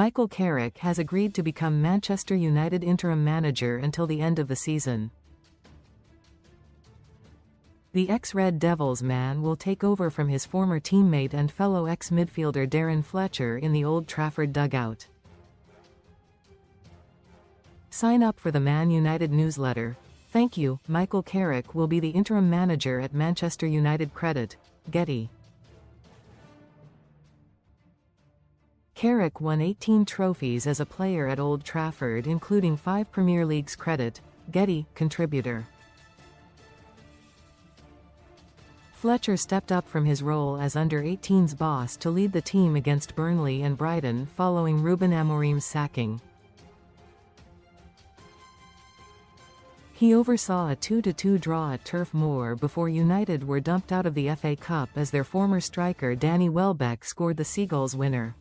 Michael Carrick has agreed to become Manchester United interim manager until the end of the season. The ex-Red Devils man will take over from his former teammate and fellow ex-midfielder Darren Fletcher in the Old Trafford dugout. Sign up for the Man United newsletter. Thank you. Michael Carrick will be the interim manager at Manchester UnitedCredit, Getty. Carrick won 18 trophies as a player at Old Trafford, including 5 Premier LeaguesCredit, Getty, contributor. Fletcher stepped up from his role as under-18s boss to lead the team against Burnley and Brighton following Ruben Amorim's sacking. He oversaw a 2-2 draw at Turf Moor before United were dumped out of the FA Cup as their former striker Danny Welbeck scored the Seagulls winner.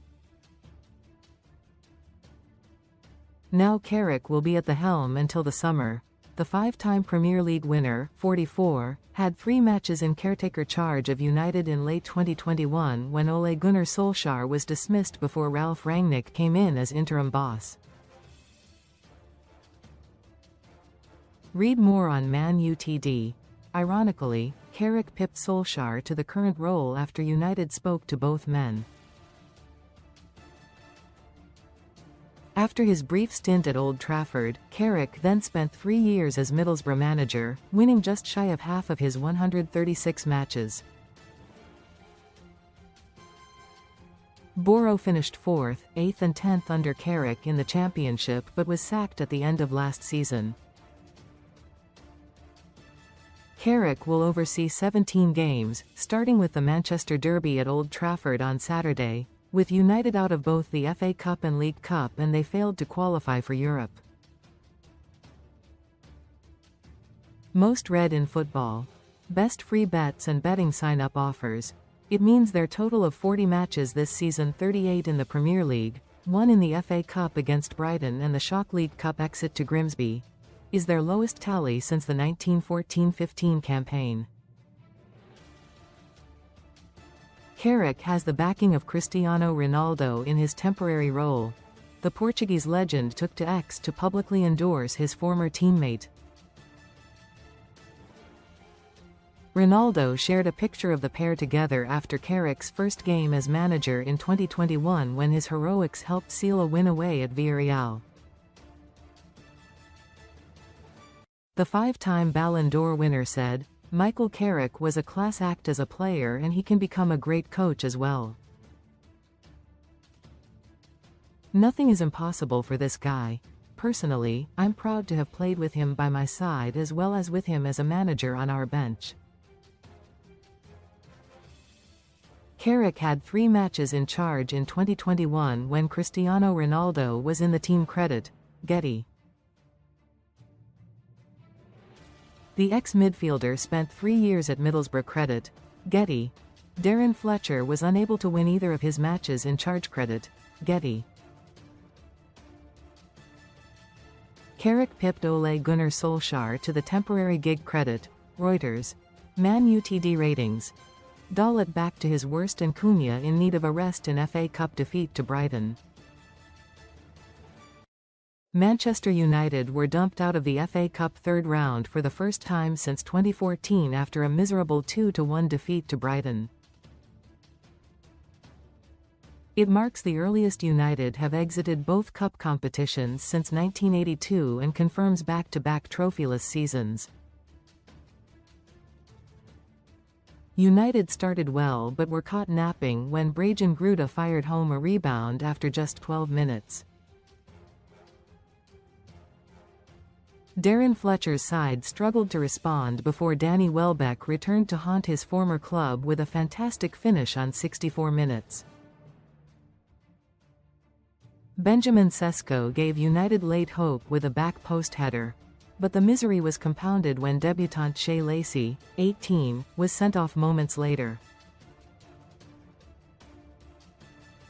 Now Carrick will be at the helm until the summer. The 5-time Premier League winner, 44, had 3 matches in caretaker charge of United in late 2021 when Ole Gunnar Solskjaer was dismissed before Ralf Rangnick came in as interim boss. Read more on Man Utd. Ironically, Carrick pipped Solskjaer to the current role after United spoke to both men. After his brief stint at Old Trafford, Carrick then spent 3 years as Middlesbrough manager, winning just shy of half of his 136 matches. Borough finished 4th, 8th and 10th under Carrick in the Championship but was sacked at the end of last season. Carrick will oversee 17 games, starting with the Manchester Derby at Old Trafford on Saturday, with United out of both the FA Cup and League Cup and they failed to qualify for Europe. Most read in football. Best free bets and betting sign-up offers. It means their total of 40 matches this season, 38 in the Premier League, 1 in the FA Cup against Brighton and the Shock League Cup exit to Grimsby, is their lowest tally since the 1914-15 campaign. Carrick has the backing of Cristiano Ronaldo in his temporary role. The Portuguese legend took to X to publicly endorse his former teammate. Ronaldo shared a picture of the pair together after Carrick's first game as manager in 2021 when his heroics helped seal a win away at Villarreal. The 5-time Ballon d'Or winner said, "Michael Carrick was a class act as a player and he can become a great coach as well. Nothing is impossible for this guy. Personally, I'm proud to have played with him by my side as well as with him as a manager on our bench." Carrick had 3 matches in charge in 2021 when Cristiano Ronaldo was in the team. Credit, Getty. The ex-midfielder spent 3 years at Middlesbrough. Credit, Getty. Darren Fletcher was unable to win either of his matches in charge. Credit, Getty. Carrick pipped Ole Gunnar Solskjaer to the temporary gig. Credit, Reuters. Man Utd ratings. Dalit back to his worst and Cunha in need of a rest in FA Cup defeat to Brighton. Manchester United were dumped out of the FA Cup third round for the first time since 2014 after a miserable 2-1 defeat to Brighton. It marks the earliest United have exited both cup competitions since 1982 and confirms back-to-back trophyless seasons. United started well but were caught napping when Brajan Gruda fired home a rebound after just 12 minutes. Darren Fletcher's side struggled to respond before Danny Welbeck returned to haunt his former club with a fantastic finish on 64 minutes. Benjamin Sesko gave United late hope with a back post header, but the misery was compounded when debutant Shea Lacey, 18, was sent off moments later.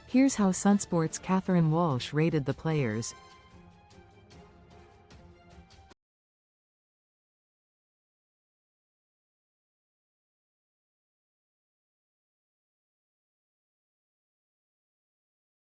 Here's how Sunsport's Catherine Walsh rated the players.